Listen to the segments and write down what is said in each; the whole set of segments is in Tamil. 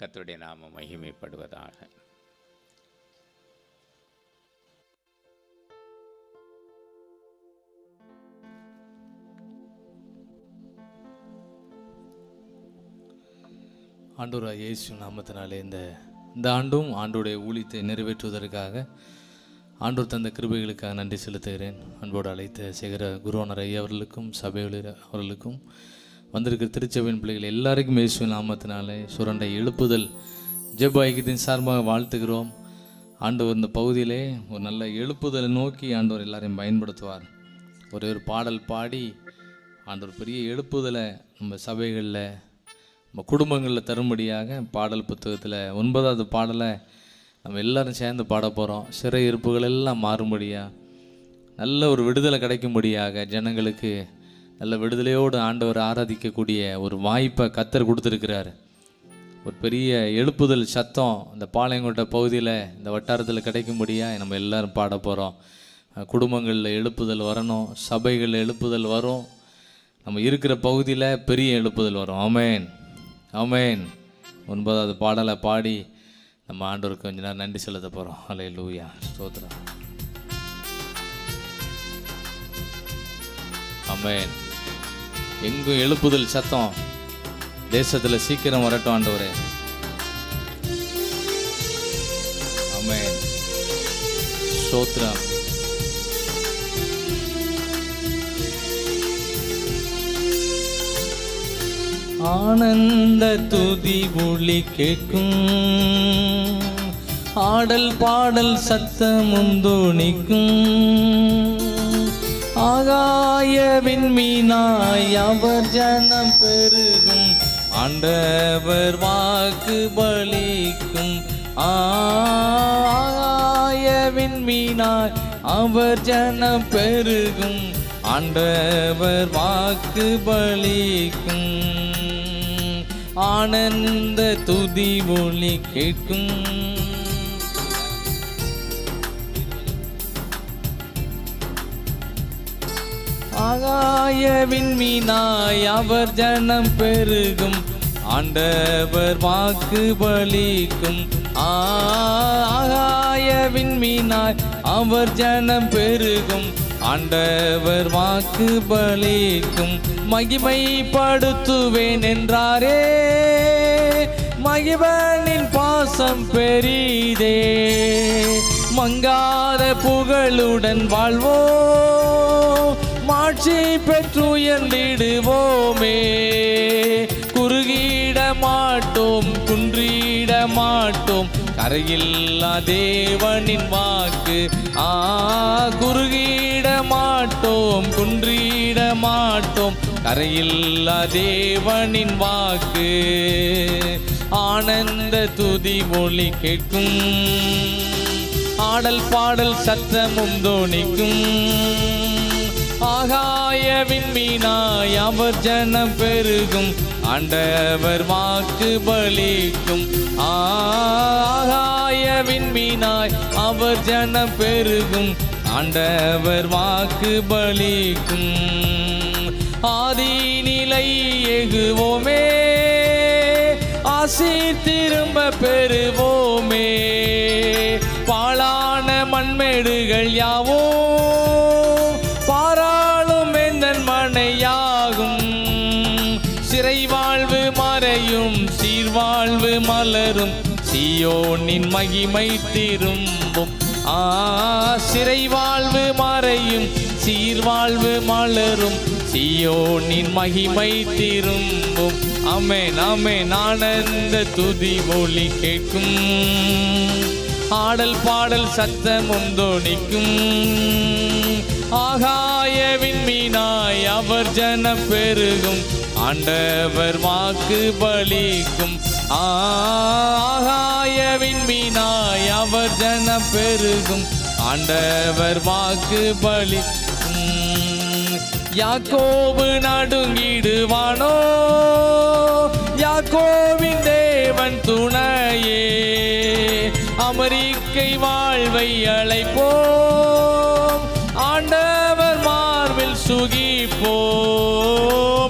கர்த்தருடைய நாமம் மகிமைப்படுவதாக. ஆண்டவராகிய இயேசு நாமத்தினாலே இந்த ஆண்டும் ஆண்டோடைய ஊழியத்தை நிறைவேற்றுவதற்காக ஆண்டவர் தந்த கிருபைகளுக்காக நன்றி செலுத்துகிறேன். அன்போடு அழைத்த சேகர குருவானர் ஐயா அவர்களுக்கும் சபைகளில் அவர்களுக்கும் வந்திருக்கிற திருச்சபையின் பிள்ளைகள் எல்லாருக்கும் இயேசு நாமத்தினாலே சுரண்டை எழுப்புதல் ஜெப ஐக்கியத்தின் சார்பாக வாழ்த்துகிறோம். ஆண்டவர் இந்த பகுதியிலே ஒரு நல்ல எழுப்புதலை நோக்கி ஆண்டவர் எல்லாரையும் பயன்படுத்துவார். ஒரு பாடல் பாடி ஆண்டவர் பெரிய எழுப்புதலை நம்ம சபைகளில் நம்ம குடும்பங்களில் தரும்படியாக பாடல் புத்தகத்தில் 9வது பாடலை நம்ம எல்லோரும் சேர்ந்து பாட போகிறோம். சிறை இருப்புகள் எல்லாம் மாறும்படியாக நல்ல ஒரு விடுதலை கிடைக்கும்படியாக ஜனங்களுக்கு நல்ல விடுதலையோடு ஆண்டவர் ஆராதிக்கக்கூடிய ஒரு வாய்ப்பை கர்த்தர் கொடுத்துருக்கிறார். ஒரு பெரிய எழுப்புதல் சத்தம் இந்த பாளையங்கோட்டை பகுதியில் இந்த வட்டாரத்தில் கிடைக்கும்படியாக நம்ம எல்லோரும் பாட போகிறோம். குடும்பங்களில் எழுப்புதல் வரணும், சபைகளில் எழுப்புதல் வரும், நம்ம இருக்கிற பகுதியில் பெரிய எழுப்புதல் வரும். ஆமென் ஆமென். 9வது பாடலை பாடி நம்ம ஆண்டவருக்கு கொஞ்ச நேரம் நன்றி செலுத்த போகிறோம். அல்லேலூயா, ஸ்தோத்திரம். ஆமென். எங்கும் எழுப்புதல் சத்தம் தேசத்தில் சீக்கிரம் வரட்டும் ஆண்டவரே. ஆமென், ஸ்தோத்திரம். ஆனந்த துதி ஒலி கேட்கும், ஆடல் பாடல் சத்தமும் தோணிக்கும், ஆகாய விண்மீனாய் அவர் ஜனம் பெருகும், ஆண்டவர் வாக்கு பலிக்கும். ஆகாய விண்மீனாய் அவர் ஜனம் பெருகும், ஆண்டவர் வாக்கு பலிக்கும், ஆனந்த துதி ஒலி கேட்கும். ஆகாய விண்மீனாய் அவர் ஜனம் பெருகும், ஆண்டவர் வாக்கு பலிக்கும். ஆகாய விண்மீனாய் அவர் ஜனம் பெருகும், ஆண்டவர் வாக்கு பலிக்கும். மகிமைப்படுத்துவேன் என்றாரே, மகிழ்வனின் பாசம் பெரிதே, மங்காத புகழுடன் வாழ்வோ, மாட்சி பெற்றுயர்ந்திடுவோமே. குறுகிட மாட்டோம், குன்றிட மாட்டோம், கரையில்லா தேவனின் வாக்கு. குறுகிட மாட்டோம், குன்றிட மாட்டோம், கரையில்லா தேவனின் வாக்கு. ஆனந்த துதி ஒலி கேட்கும், ஆடல் பாடல் சத்தமும் தோணிக்கும், ஆகாய விண்மீனாய் அவர் ஜனம் பெருகும், ஆண்டவர் வாக்கு பலிக்கும். ஆகாய விண்மீனாய் அவர் ஜனம் பெருகும், ஆண்டவர் வாக்கு பலிக்கும். ஆதி நிலை எகுவோமே, ஆசி திரும்ப பெறுவோமே, பாழான மண்மேடுகள் யாவோ பாராளும் எந்தன் மனையாகும். சிறை வாழ்வு மறையும், சீர்வாழ்வு மலரும், சீயோனின் மகிமை திரும்பும். சிறை வாழ்வு மறையும், சீர்வாழ்வு மலரும், சீயோனின் மகிமை திரும்பும். ஆமென் ஆமென். ஆனந்த துதி ஒலி கேட்கும், ஆடல் பாடல் சத்தமும் தோணிக்கும், ஆகாய விண்மீனாய் அவர் ஜனம் பெருகும், ஆண்டவர் வாக்கு பலிக்கும். ஆகாய விண்மீனாய் அவர் ஜனம் பெருகும், ஆண்டவர் வாக்கு பலிக்கும். யாக்கோபு நடுங்கிடுவானோ, யாக்கோவின் தேவன் துணையே, அமெரிக்கை வாழ்வை அழைப்போம், ஆண்டவர் மார்பில் சுகிப்போ.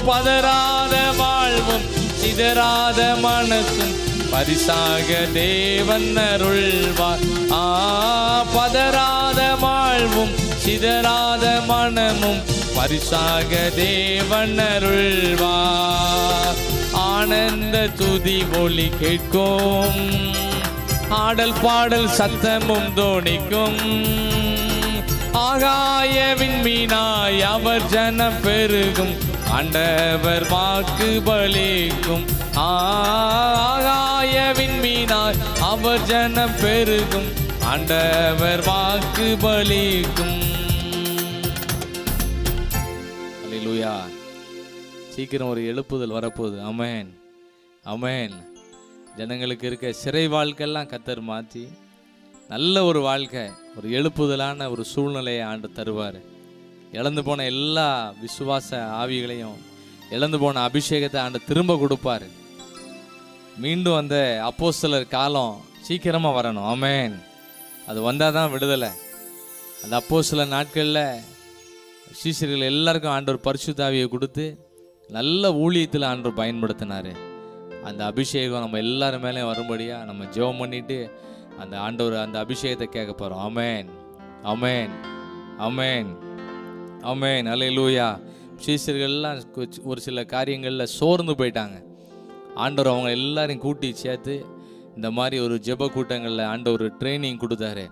பதறாத வாழ்வும் சிதறாத மனசும் பரிசாக தேவன் அருள்வார். பதறாத வாழ்வும் சிதறாத மனமும் பரிசாக தேவன் அருள்வார். ஆனந்த துதி ஒலி கேட்கும், ஆடல் பாடல் சத்தமும் தோணிக்கும். ஆகாய விண்மீனாய் அவர் ஜனம் பெருகும், ஆண்டவர் வாக்கு பலிக்கும். ஆகாய விண்மீனாய் அவர் ஜனம் பெருகும், ஆண்டவர் வாக்கு பலிக்கும். அல்லேலூயா. சீக்கிரம் ஒரு எழுப்புதல் வரப்போகுது. ஆமென், ஆமென். ஜனங்களுக்கு இருக்க சிறை வாழ்க்கையெல்லாம் கர்த்தர் மாற்றி நல்ல ஒரு வாழ்க்கை, ஒரு எழுப்புதலான ஒரு சூழ்நிலையை ஆண்டு தருவார். இழந்து போன எல்லா விசுவாச ஆவிகளையும், இழந்து போன அபிஷேகத்தை ஆண்டு திரும்ப கொடுப்பார். மீண்டும் அந்த அப்போஸ்தலர் காலம் சீக்கிரமாக வரணும். ஆமென். அது வந்தால் தான் விடுதலை. அந்த அப்போஸ்தலர் நாட்களில் சீஷர்கள் எல்லாருக்கும் ஆண்டவர் பரிசுத்த ஆவியை கொடுத்து நல்ல ஊழியத்தில் ஆண்டவர் பயன்படுத்தினார். அந்த அபிஷேகம் நம்ம எல்லாரும் மேலே வரும்படியாக நம்ம ஜெபம் பண்ணிட்டு அந்த ஆண்டவர் அந்த அபிஷேகத்தை கேட்க போகிறோம். ஆமென், ஆமென், ஆமென், ஆமென். அல்லேலூயா. சீஷர்கள்லாம் ஒரு சில காரியங்களில் சோர்ந்து போயிட்டாங்க. ஆண்டவர் அவங்க எல்லாரையும் கூட்டி சேர்த்து இந்த மாதிரி ஒரு ஜெப கூட்டங்களில் ஆண்டவர் ட்ரைனிங் கொடுத்தாரு.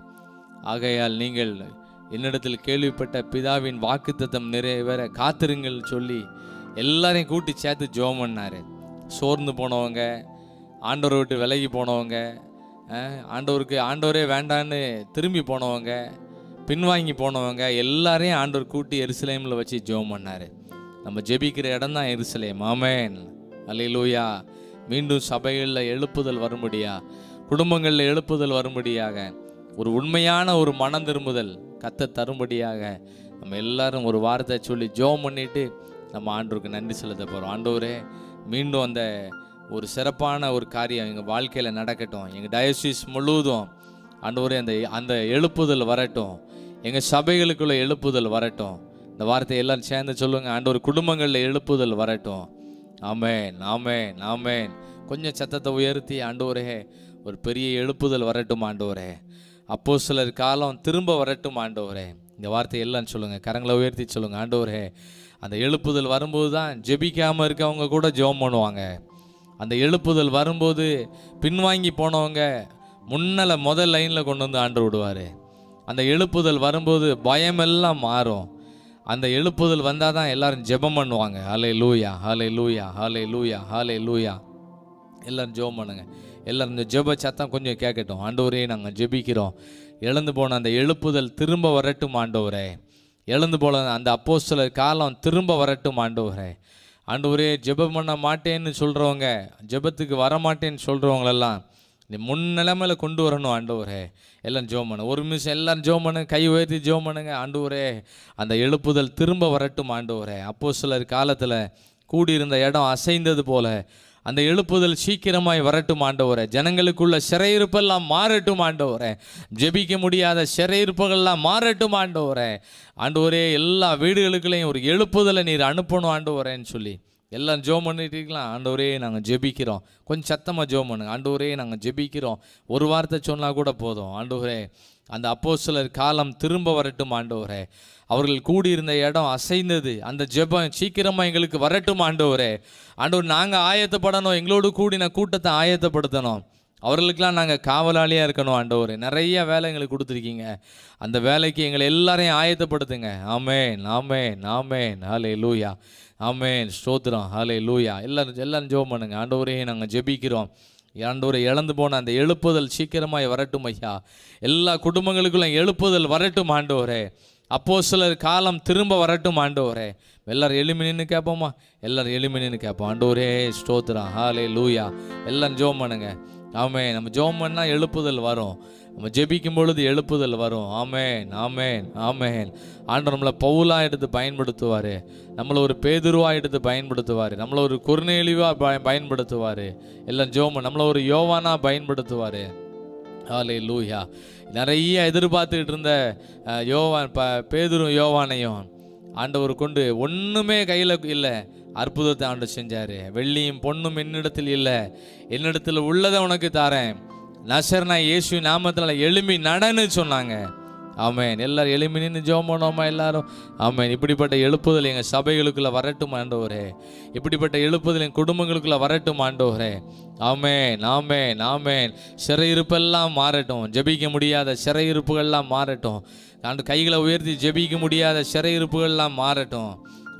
ஆகையால் நீங்கள் என்னிடத்தில் கேள்விப்பட்ட பிதாவின் வாக்குத்தத்தம் நிறைவேற காத்திருங்கள் சொல்லி எல்லாரையும் கூட்டி சேர்த்து ஜெபம் பண்ணார். சோர்ந்து போனவங்க, ஆண்டவரை விட்டு விலகி போனவங்க, ஆண்டவரே வேண்டான்னு திரும்பி போனவங்க, பின்வாங்கி போனவங்க எல்லாரையும் ஆண்டவர் கூட்டி எருசலேமில் வச்சு ஜெபம் பண்ணார். நம்ம ஜெபிக்கிற இடம் தான் எருசலேம். ஆமென், அல்லேலூயா. மீண்டும் சபைகளில் எழுப்புதல் வரும்படியா, குடும்பங்களில் எழுப்புதல் வரும்படியாக, ஒரு உண்மையான ஒரு மனம் திரும்புதல் கத்த தரும்படியாக நம்ம எல்லாரும் ஒரு வார்த்தை சொல்லி ஜெபம் பண்ணிட்டு நம்ம ஆண்டவருக்கு நன்றி செலுத்த போகிறோம். ஆண்டவரே, மீண்டும் அந்த ஒரு சிறப்பான ஒரு காரியம் எங்கள் வாழ்க்கையில் நடக்கட்டும். எங்கள் டயசிஸ் முழுவதும் ஆண்டவரே அந்த எழுப்புதல் வரட்டும். எங்கள் சபைகளுக்குள்ள எழுப்புதல் வரட்டும். இந்த வார்த்தையை எல்லாம் சேர்ந்து சொல்லுங்கள். ஆண்டவர் குடும்பங்களில் எழுப்புதல் வரட்டும். ஆமென், ஆமென், ஆமென். கொஞ்சம் சத்தத்தை உயர்த்தி ஆண்டவரே ஒரு பெரிய எழுப்புதல் வரட்டும் ஆண்டவரே. அப்போஸ்தலர் காலம் திரும்ப வரட்டும் ஆண்டவரே. இந்த வார்த்தையை எல்லாம் சொல்லுங்கள். கரங்களை உயர்த்தி சொல்லுங்கள். ஆண்டவரே, அந்த எழுப்புதல் வரும்போது தான் ஜெபிக்காமல் இருக்கவங்க கூட ஜெபம் பண்ணுவாங்க. அந்த எழுப்புதல் வரும்போது பின்வாங்கி போனவங்க முதல் லைனில் கொண்டு வந்து ஆண்டு விடுவார். அந்த எழுப்புதல் வரும்போது பயமெல்லாம் மாறும். அந்த எழுப்புதல் வந்தால் தான் எல்லாரும் ஜெபம் பண்ணுவாங்க. ஹல்லேலூயா, ஹல்லேலூயா, ஹல்லேலூயா, ஹல்லேலூயா. எல்லோரும் ஜெபம் பண்ணுங்க. எல்லோரும் இந்த ஜெப சத்தம் கொஞ்சம் கேட்கட்டும். ஆண்டவரே, நாங்கள் ஜெபிக்கிறோம். இழந்து போன அந்த எழுப்புதல் திரும்ப வரட்டும் ஆண்டவரே. இழந்து போன அந்த அப்போஸ்தலர் காலம் திரும்ப வரட்டும் ஆண்டவரே. ஆண்டவரே, ஜெபம் பண்ண மாட்டேன்னு சொல்கிறவங்க, ஜெபத்துக்கு வரமாட்டேன்னு சொல்கிறவங்களெல்லாம் நீ முன்னிலைமையில் கொண்டு வரணும் ஆண்டவரே. எல்லாம் ஜெபம் பண்ணு. ஒரு நிமிஷம் எல்லோரும் ஜெபம் பண்ணுங்க. கை உயர்த்தி ஜெபம் பண்ணுங்க. ஆண்டவரே, அந்த எழுப்புதல் திரும்ப வரட்டும் ஆண்டவரே. அப்போஸ்தலர் காலத்தில் கூடியிருந்த இடம் அசைந்தது போல அந்த எழுப்புதல் சீக்கிரமாய் வரட்டும் ஆண்டவரே. ஜனங்களுக்குள்ள சிறையிருப்பெல்லாம் மாறட்டும் ஆண்டவரே. ஜெபிக்க முடியாத சிறையிருப்புகள்லாம் மாறட்டும் ஆண்டவரே. ஆண்டவரே, எல்லா வீடுகளுக்குள்ளேயும் ஒரு எழுப்புதலை நீர் அனுப்பணும் ஆண்டவரேன்னு சொல்லி எல்லாம் ஜெபம் பண்ணிட்டுருக்கலாம். ஆண்டவரே, நாங்கள் ஜெபிக்கிறோம். கொஞ்சம் சத்தமாக ஜெபம் பண்ணுங்க. ஆண்டவரே, நாங்கள் ஜெபிக்கிறோம். ஒரு வார்த்தை சொன்னால் கூட போதும். ஆண்டவரே, அந்த அப்போஸ்தலர் காலம் திரும்ப வரட்டும் ஆண்டவரே. அவர்கள் கூடியிருந்த இடம் அசைந்தது. அந்த ஜெபம் சீக்கிரமாக எங்களுக்கு வரட்டும் ஆண்டவரே. ஆண்டவர், நாங்கள் ஆயத்தப்படணும். எங்களோடு கூடின கூட்டத்தை ஆயத்தப்படுத்தணும். அவர்களுக்கெல்லாம் நாங்கள் காவலாளியாக இருக்கணும் ஆண்டவரே. நிறைய வேலை எங்களுக்கு கொடுத்துருக்கீங்க. அந்த வேலைக்கு எங்களை எல்லாரையும் ஆயத்தப்படுத்துங்க. ஆமென், ஆமென், ஆமென். ஹல்லேலூயா, ஆமென். ஸ்தோத்திரம். ஹல்லேலூயா. எல்லாரும் ஜெபம் பண்ணுங்க. ஆண்டவரே, நாங்கள் ஜெபிக்கிறோம். ஆண்டவரே, இழந்து போன அந்த எழுப்புதல் சீக்கிரமாய் வரட்டும் ஐயா. எல்லா குடும்பங்களுக்குள்ள எழுப்புதல் வரட்டும் ஆண்டவரே. அப்போஸ்தலர் காலம் திரும்ப வரட்டும் ஆண்டவரே. எல்லாரும் எளிமை நின்று கேட்போமா? எல்லாரும் எளிமை நின்று கேட்போம். ஆண்டவரே, ஸ்தோத்திரம். ஹல்லேலூயா. எல்லாம் ஜெபம் பண்ணுங்க. ஆமென். நம்ம ஜெபம் பண்ணால் எழுப்புதல் வரும். நம்ம ஜெபிக்கும் பொழுது எழுப்புதல் வரும். ஆமென், ஆமென், ஆமென். ஆண்டவர் நம்மளை பவுலாக எடுத்து பயன்படுத்துவார். நம்மளை ஒரு பேதுருவாக எடுத்து பயன்படுத்துவார். நம்மளை ஒரு குர்நேலியுவாக பயன்படுத்துவார். எல்லாம் ஜெபம். நம்மளை ஒரு யோவானாக பயன்படுத்துவார். ஹல்லேலூயா. நிறைய எதிர்பார்த்துக்கிட்டு இருந்த பேதுரும் யோவானையும் ஆண்டவர் கொண்டு ஒன்றுமே கையில் இல்லை. அற்புதத்தை ஆண்டவர் செஞ்சாரு. வெள்ளியும் பொன்னும் என்னிடத்தில் இல்லை, என்னிடத்தில் உள்ளதை உனக்கு தாரேன், நசரேனாகிய இயேசு நாமத்தில் எழும்பி நடன்னு சொன்னாங்க. ஆமென். எல்லாரும் எழும்பி நின்று ஜெபம் பண்ணுவோமா எல்லாரும்? ஆமென். இப்படிப்பட்ட எழுப்புதல் எங்கள் சபைகளுக்குள்ளே வரட்டும் ஆண்டவரே. இப்படிப்பட்ட எழுப்புதல் என் குடும்பங்களுக்குள்ளே வரட்டும் ஆண்டவரே. ஆமென், ஆமென், ஆமென். சிறையிருப்பெல்லாம் மாறட்டும், ஜெபிக்க முடியாத சிறையிருப்புகள்லாம் மாறட்டும். கைகளை உயர்த்தி ஜெபிக்க முடியாத சிறையிருப்புகள்லாம் மாறட்டும்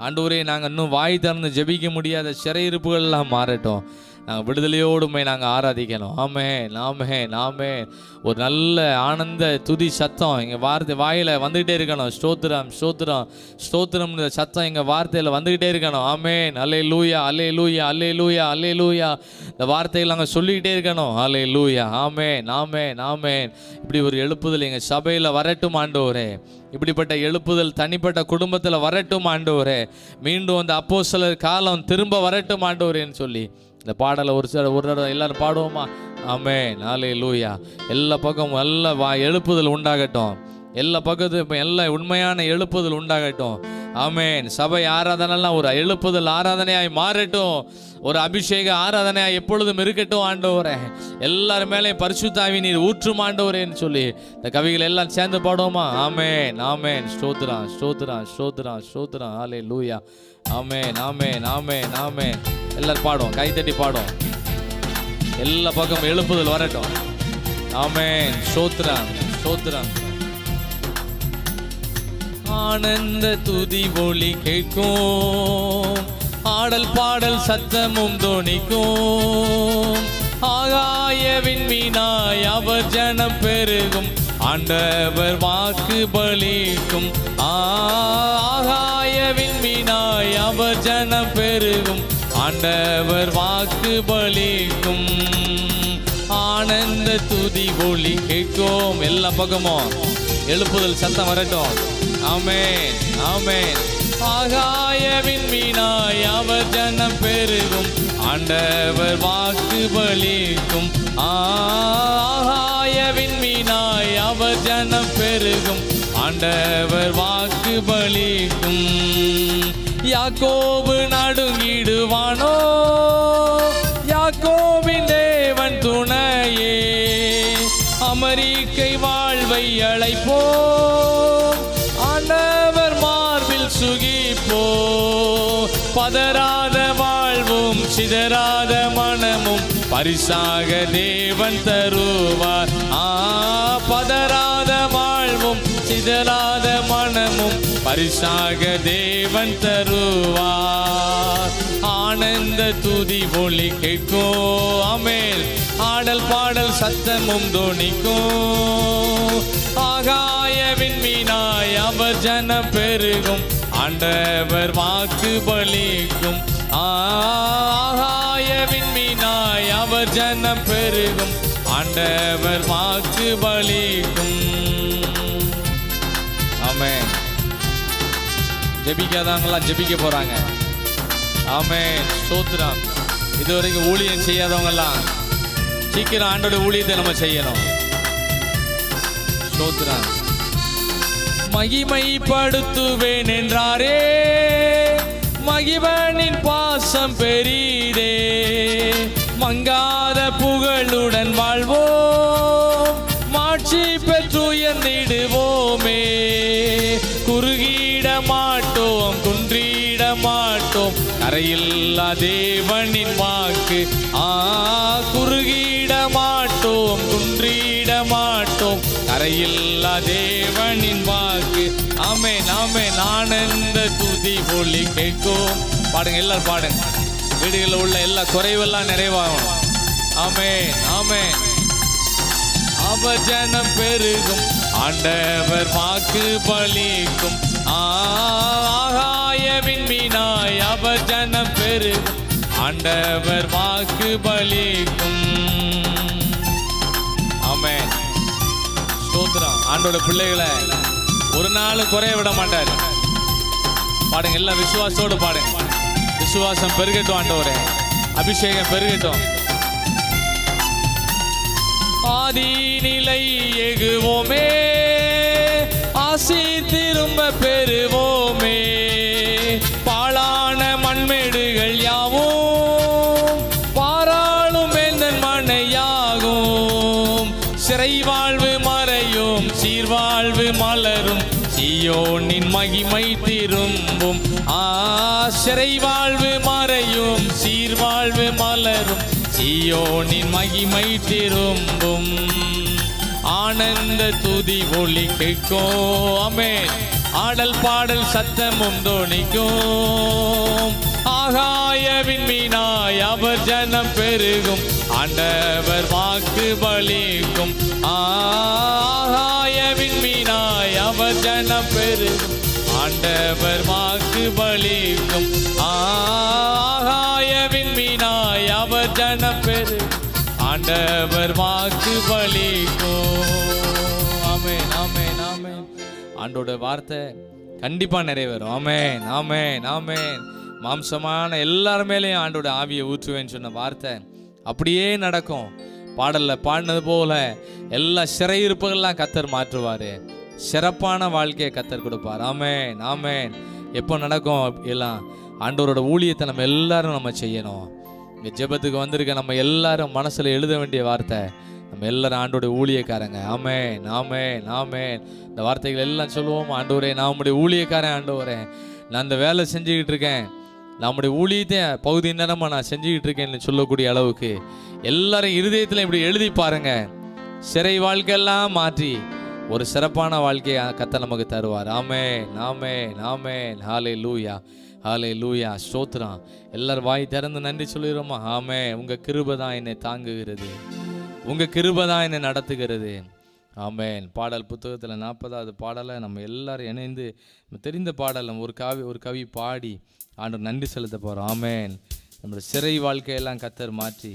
ஆண்டவரே. நாங்கள் இன்னும் வாய் திறந்து ஜெபிக்க முடியாத சிறையிருப்புகள்லாம் மாறட்டும். நாங்கள் விடுதலையோடுமை நாங்கள் ஆராதிக்கணும். ஆமென், ஆமென், ஆமென். ஒரு நல்ல ஆனந்த துதி சத்தம் எங்கள் வாயில் வந்துக்கிட்டே இருக்கணும். ஸ்தோத்திரம், ஸ்தோத்திரம், ஸ்தோத்திரம்ன்ற சத்தம் எங்கள் வார்த்தையில் வந்துக்கிட்டே இருக்கணும். ஆமென். அல்லேலூயா, அல்லேலூயா, அல்லேலூயா, அல்லேலூயா. இந்த வார்த்தைகள் நாங்கள் சொல்லிக்கிட்டே இருக்கணும். அல்லேலூயா, ஆமென், ஆமென், ஆமென். இப்படி ஒரு எழுப்புதல் எங்கள் சபையில் வரட்டும் ஆண்டவரே. இப்படிப்பட்ட எழுப்புதல் தனிப்பட்ட குடும்பத்தில் வரட்டும் ஆண்டவரே. மீண்டும் அந்த அப்போஸ்தலர் காலம் திரும்ப வரட்டும் ஆண்டவரேன்னு சொல்லி இந்த பாடலை ஒரு தடவை எல்லாரும் பாடுவோமா? ஆமென், அல்லேலூயா. எல்லா பக்கமும் நல்ல எழுப்புதல் உண்டாகட்டும். எல்லா பக்கத்தும் எல்லா உண்மையான எழுப்புதல் உண்டாகட்டும். ஆமென். சபை ஆராதனைலாம் ஒரு எழுப்புதல் ஆராதனையாய் மாறட்டும். ஒரு அபிஷேக ஆராதனையாய் எப்பொழுதும் இருக்கட்டும் ஆண்டவரே. எல்லாரும் மேலே பரிசுத்த ஆவி நீர் ஊற்றும் ஆண்டவரேன்னு சொல்லி இந்த கவிகள் எல்லாம் சேர்ந்து பாடுவோமா? ஆமென், ஆமென். ஸ்தோத்திரம், ஸ்தோத்திரம், ஸ்தோத்திரம், ஸ்தோத்திரம். அல்லேலூயா. ஆமென், ஆமென், ஆமென், ஆமென். எல்லாரும் பாடுவோம், கைத்தட்டி பாடுவோம். எல்லா பக்கம் எழுப்புதல் வரட்டும். ஆமென். ஸ்தோத்திரம், ஸ்தோத்திரம். ஆனந்த துதி ஒலி கேட்கும், ஆடல் பாடல் சத்தமும் தோணிக்கும். ஆகாய விண்மீனாய் அவர் ஜனம் பெருகும், ஆண்டவர் வாக்கு பலிக்கும். ஆகாய விண்மீனாய் அவர் ஜனம் பெருகும், ஆண்டவர் வாக்கு பலிக்கும். ஆனந்த துதி ஒலி கேட்கும். எல்லா பக்கமும் எழுப்புதல் சத்தம் வரட்டும். ஆமென், ஆமென். ஆகாய விண்மீனாய் அவர் ஜனம் பெருகும், ஆண்டவர் வாக்கு பலிக்கும். ஆகாய விண்மீனாய் அவர் ஜனம் பெருகும், ஆண்டவர் வாக்கு பலிக்கும். யாக்கோபு நடுங்கிடுவானோ, யாக்கோபின் தேவன் துணையே. அமெரிக்கை வாழ்வை அழைப்போ, ஆண்டவர் மார்பில் சுகிப்போ. பதறாத வாழ்வும் சிதறாத மனமும் பரிசாக தேவன் தருவார். பதறாத வாழ்வும் சிதறாத மனமும் பரிசாக தேவன் தருவார். ஆனந்த துதி ஒலி கேட்கும். ஆமென். ஆடல் பாடல் சத்தமும் தோணிக்கும். ஆகாய விண்மீனாய் அவர் ஜனம் பெருகும், ஆண்டவர் வாக்கு பலிக்கும். ஆகாய விண்மீனாய் அவர் ஜனம் பெருகும், ஆண்டவர் வாக்கு பலிக்கும். ஆமென். ஜெபிக்காதவங்களாம் ஜெபிக்க போறாங்க. ஆமென். ஸ்தோத்திரம். இதுவரைக்கும் ஊழியம் செய்யாதவங்கெல்லாம் சீக்கிரம் ஆண்டோட ஊழியத்தை நம்ம செய்யணும். ஸ்தோத்திரம். மகிமைப்படுத்துவேன் என்றாரே, மகிவனின் பாசம் பெரிதே. மங்காத புகழுடன் வாழ்வோம், மாட்சி பெற்று உயர்ந்திடுவோமே. குறுகிட மாட்டோம், குன்றிட மாட்டோம், கரையில்லா தேவனின் வாக்கு. குறுகிட மாட்டோம், குன்றிட மாட்டோம், கரையில்லா தேவனின் வாக்கு. ஆமென், ஆமென். ஆனந்த துதி ஒலி கேட்கும். பாடுங்க, எல்லாரும் பாடுங்க. வீடுகளில் உள்ள எல்லா குறைவெல்லாம் நிறைவாகணும். ஆமென், ஆமென். அவர் ஜனம் பெருகும், ஆண்டவர் வாக்கு பலிக்கும். ஆகாய விண்மீனாய் அவர் ஜனம் பெருகும், ஆண்டவர் வாக்கு பலிக்கும். ஆமென். ஸ்தோத்திரம். ஆண்டோட பிள்ளைகளை ஒரு நாள் குறைய விட மாட்டார். பாடுங்க, எல்லாம் விசுவாசத்தோடு பாடுங்க. விசுவாசம் பெருகட்டும் ஆண்டவரே, அபிஷேகம் பெருகட்டும். ஆதி நிலை எகுவோமே, ஆசி திரும்ப பெறுவோமே. பாழான மண்மேடு சிறை வாழ்வு மறையும், சீர்வாழ்வு மலரும், சீயோனின் மகிமை திரும்பும். சிறை வாழ்வு மறையும், சீர்வாழ்வு மலரும், சீயோனின் மகிமை திரும்பும். ஆனந்த துதி ஒலி கேட்கும். ஆமென். ஆடல் பாடல் சத்தமும் தோணிக்கும். ஆகாயவின் மீனாய் அவர் ஜனம் பெருகும், ஆண்டவர் வாக்கு பலிக்கும். ஆகாயவின் மீனாய் அவர் ஜனம் பெருகும், ஆண்டவர் வாக்கு பலிக்கும். ஆகாயவின் மீனாய் அவர் ஜனம் பெருகும், ஆண்டவர் வாக்கு பலிக்கும். ஆமென், ஆமென், ஆமென். ஆண்டோட வார்த்தை கண்டிப்பா நிறைவேறும். ஆமென், ஆமென், ஆமென். மாம்சமான எல்லார் மேலேயும் ஆண்டோட ஆவியை ஊற்றுவேன்னு சொன்ன வார்த்தை அப்படியே நடக்கும். பாடல்ல பாடினது போல எல்லா சிறையிருப்புகள்லாம் கத்தர் மாற்றுவாரு. சிறப்பான வாழ்க்கையை கத்தர் கொடுப்பார். ஆமென், ஆமென். எப்போ நடக்கும்? எல்லாம் ஆண்டவரோட ஊழியத்தை நம்ம எல்லாரும் நம்ம செய்யணும். இங்கே ஜெபத்துக்கு வந்திருக்க நம்ம எல்லாரும் மனசில் எழுத வேண்டிய வார்த்தை, நம்ம எல்லாரும் ஆண்டோட ஊழியக்காரங்க. ஆமென், ஆமென், ஆமென். இந்த வார்த்தைகள் எல்லாம் சொல்லுவோம். ஆண்டவரே, நான் உங்களுடைய ஊழியக்காரன். ஆண்டவரே, நான் இந்த வேலை செஞ்சுக்கிட்டு இருக்கேன், நம்முடைய ஊழியத்தை பகுதி நேரமாக நான் செஞ்சுக்கிட்டு இருக்கேன்னு சொல்லக்கூடிய அளவுக்கு எல்லாரும் இருதயத்தில் இப்படி எழுதி பாருங்க. சிறை வாழ்க்கையெல்லாம் மாற்றி ஒரு சிறப்பான வாழ்க்கையை கர்த்தர் நமக்கு தருவார். ஆமென், ஆமென், ஆமென். ஹல்லேலூயா, ஹல்லேலூயா. ஸ்தோத்திரம். எல்லாரும் வாய் திறந்து நன்றி சொல்லிடுறோமா? ஆமென். உங்கள் கிருபை தான் என்னை தாங்குகிறது, உங்கள் கிருபை தான் என்னை நடத்துகிறது. ஆமென். பாடல் புத்தகத்தில் 40வது பாடலை நம்ம எல்லாரும் இணைந்து தெரிந்த பாடல் நம்ம ஒரு கவி பாடி ஆண்டவர் நன்றி செலுத்த போகிறோம். ஆமென். நம்மளோட சிறை வாழ்க்கையெல்லாம் கர்த்தர் மாற்றி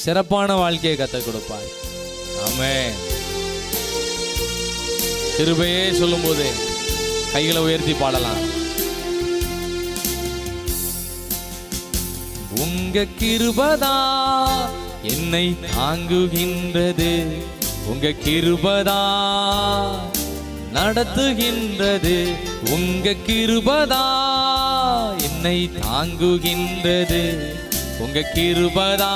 சிறப்பான வாழ்க்கையை கர்த்தர் கொடுப்பார். ஆமென். கிருபையே சொல்லும்போது கைகளை உயர்த்தி பாடலாம். உங்க கிருபதா என்னை தாங்குகின்றது, உங்க கிருபதா நடத்துகின்றது, உங்க கிருபதா என்னை தாங்குகின்றது, உங்க கிருபதா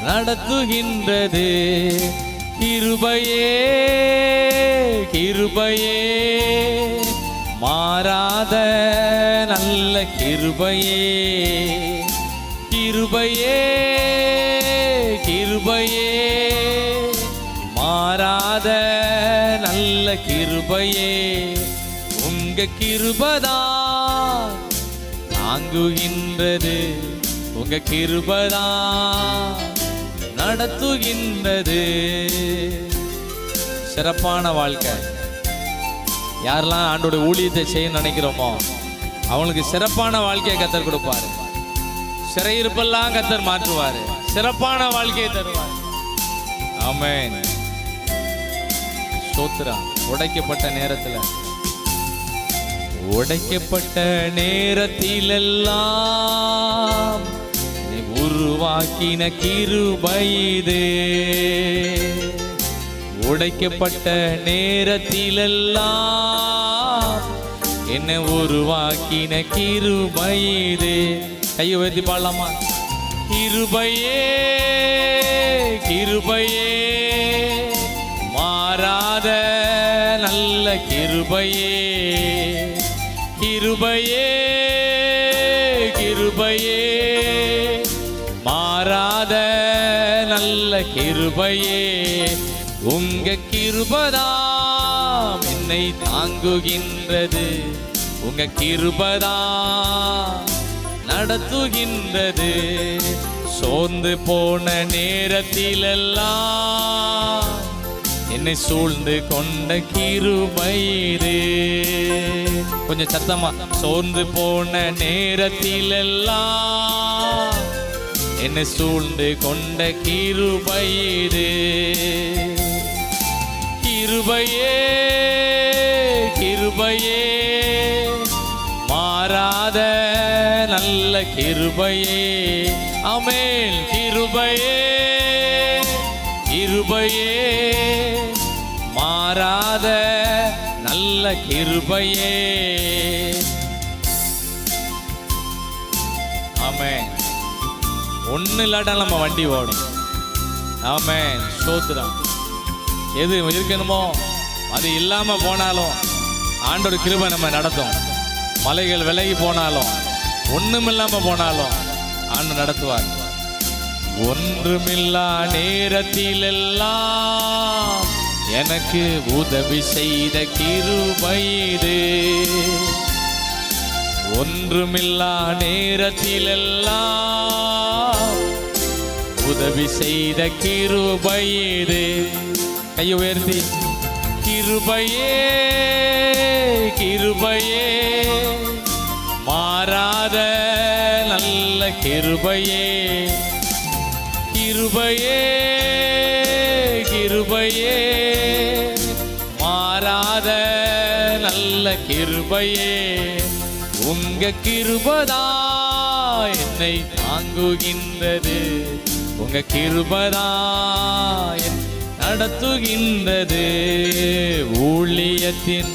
நடத்துகின்றது. கிருபையே, கிருபையே, மாறாத நல்ல கிருபையே, கிருபையே, கிருபையே, மாறாத நல்ல கிருபையே, உங்க கிருபதா தாங்குகின்றது, உங்க கிருபதா நடத்துகின்றது. சிறப்பான வாழ்க்கை. யாரெல்லாம் ஆண்டோட ஊழியத்தை செய்ய நினைக்கிறோமோ அவங்களுக்கு சிறப்பான வாழ்க்கையை கர்த்தர் கொடுப்பாரு. சிறையிருப்பெல்லாம் கர்த்தர் மாற்றுவாரு, சிறப்பான வாழ்க்கையை தருவார். ஆமென். ஸ்தோத்திரம். உடைக்கப்பட்ட நேரத்திலெல்லாம் உருவாக்கின கிருபை இது. உடைக்கப்பட்ட நேரத்திலெல்லாம் என்னை உருவாக்கின கிருபை இது. கையை உயர்த்தி பாடலாமா? கிருபையே, கிருபையே, மாறாத நல்ல கிருபையே, கிருபையே, கிருபையே, மாறாத நல்ல கிருபையே, உங்க கிருபதாம் என்னை தாங்குகின்றது, உங்க கிருபதாம் நடத்துகின்றது. சோர்ந்து போன நேரத்திலெல்லாம் என்னை சூழ்ந்து கொண்ட கிருபையே. கொஞ்சம் சத்தமா. சோர்ந்து போன நேரத்திலெல்லாம் என்னை சூழ்ந்து கொண்ட கிருபையே. கிருபையே, கிருபையே, மாறாத நல்ல கிருபையே. ஆமென். கிருபையே, கிருபையே, மாறாத நல்ல கிருபையே. ஆமென். ஒன்றும் இல்லாட்டா நம்ம வண்டி ஓடும். ஆமென். ஸ்தோத்திரம். எது இருக்கணுமோ அது இல்லாம போனாலும் ஆண்டவர் கிருபை நம்ம நடத்தும். மலைகள் விலகி போனாலும் ஒண்ணுமில்லாம போனாலும் ஆண்டவர் நடத்துவார். ஒன்றுமில்லா நேரத்தில் எல்லாம் எனக்கு உதவி செய்த கிருபை இது. ஒன்றுமில்லா நேரத்தில் எல்லாம் உதவி செய்த கிருபை இது. கையை உயர்த்தி கிருபையே கிருபையே மாறாத நல்ல கிருபையே கிருபையே கிருபையே மாறாத நல்ல கிருபையே உங்க கிருபதா என்னை தாங்குகின்றது. உங்க கிருபதா நடத்துகின்றது. ஊழியத்தின்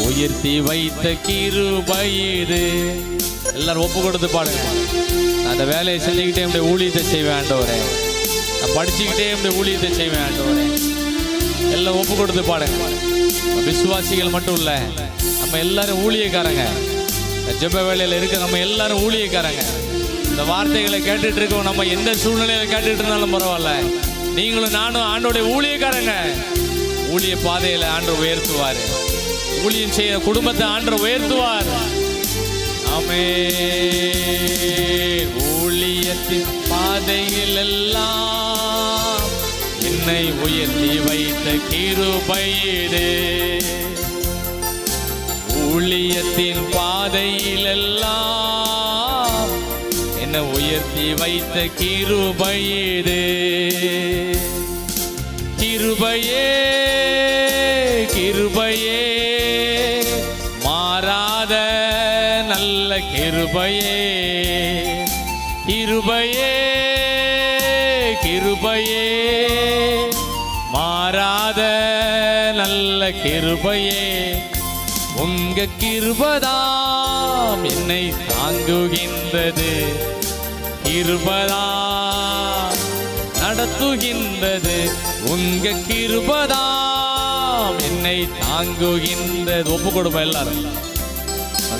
உயர்த்தி வைத்த கிருபை இது. எல்லாரும் ஒப்பு கொடுத்து பாடுங்க. நான் அந்த வேலையை செஞ்சுக்கிட்டே என்னுடைய ஊழியத்தை செய்வேன் ஆண்டவரே. நான் படிச்சுக்கிட்டே என்னுடைய ஊழியத்தை செய்வேன் ஆண்டவரே. எல்லாம் ஒப்பு கொடுத்து பாடுங்க. விசுவாசிகள் மட்டும் இல்ல, நம்ம எல்லாரும் ஊழியக்காரங்க. ஜெப வேலையில் இருக்க நம்ம எல்லாரும் ஊழியக்காரங்க. இந்த வார்த்தைகளை கேட்டுட்டு இருக்கோம். நம்ம எந்த சூழ்நிலையில கேட்டுட்டு இருந்தாலும் பரவாயில்ல, நீங்களும் நானும் ஆண்டோடைய ஊழியக்காரங்க. ஊழிய பாதையில ஆண்டவர் உயர்த்துவார். ஊழியம் செய்ய குடும்பத்தை ஆண்டவர் உயர்த்துவார். ஆமென். ஊழியத்தின் பாதையில் எல்லாம் என்னை உயர்த்தி வைத்த கிருபை இது. ஊழியத்தின் பாதையில் எல்லாம் என்னை உயர்த்தி வைத்த கிருபை இது. கிருபையே கிருபையே மாறாத நல்ல கிருபையே கிருபையே கிருபையே மாறாத நல்ல கிருபையே உங்க கிருபதாம் என்னை தாங்குகின்றது. கிருபதாம் நடத்துகின்றது. உங்க கிருபதாம் என்னை தாங்குகின்றது. ஒப்பு கொடுப்போம் எல்லாரும்.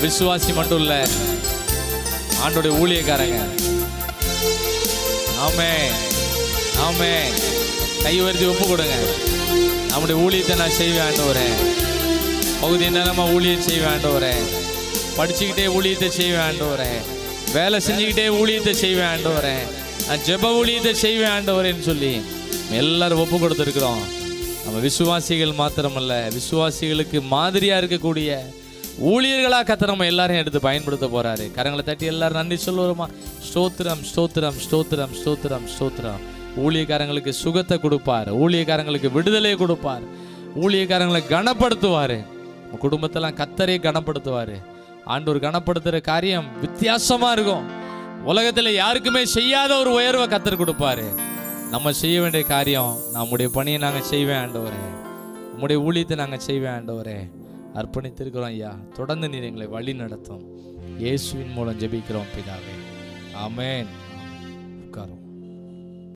விசுவாசி மட்டும் இல்ல, ஆண்டோடைய ஊழியக்காரங்க. ஆமென் ஆமென். கை உயர்த்தி ஒப்பு கொடுங்க. நம்முடைய ஊழியத்தை நான் செய்வேன் ஆண்டவரே. பகுதி நேரமா ஊழியம் செய்வேன் ஆண்டவரே. படிச்சுக்கிட்டே ஊழியத்தை செய்வேன் ஆண்டவரே. வேலை செஞ்சுக்கிட்டே ஊழியத்தை செய்வேன் ஆண்டவரே. நான் ஜெப ஊழியத்தை செய்வேன் ஆண்டவரேன்னு சொல்லி எல்லாரும் ஒப்பு கொடுத்துருக்குறோம். நம்ம விசுவாசிகள் மாத்திரமல்ல, விசுவாசிகளுக்கு மாதிரியா இருக்கக்கூடிய ஊழியர்களாக கர்த்தர் நம்ம எல்லாரையும் எடுத்து பயன்படுத்த போறாரு. கரங்களை தட்டி எல்லாரும் நன்றி சொல்லுவோமா? ஸ்தோத்திரம் ஸ்தோத்திரம் ஸ்தோத்திரம் ஸ்தோத்திரம் ஸ்தோத்திரம். ஊழியக்காரங்களுக்கு சுகத்தை கொடுப்பார். ஊழியக்காரங்களுக்கு விடுதலை கொடுப்பார். ஊழியக்காரங்களை கனப்படுத்துவார். குடும்பத்தெல்லாம் கர்த்தரே கனப்படுத்துவார். ஆண்டவர் கனப்படுத்துகிற காரியம் வித்தியாசமா இருக்கும். உலகத்தில் யாருக்குமே செய்யாத ஒரு உயர்வை கர்த்தர் கொடுப்பாரு. நம்ம செய்ய வேண்டிய காரியம், நம்முடைய பணியை நாங்கள் செய்வேன் ஆண்டவரே. நம்முடைய ஊழியத்தை நாங்கள் செய்வேன் ஆண்டவரே. அர்ப்பணித்திருக்கிறோம் ஐயா. தொடர்ந்து நீர் எங்களை வழி நடத்தும். இயேசுவின் மூலம் ஜெபிக்கிறோம் பிதாவே. ஆமென்.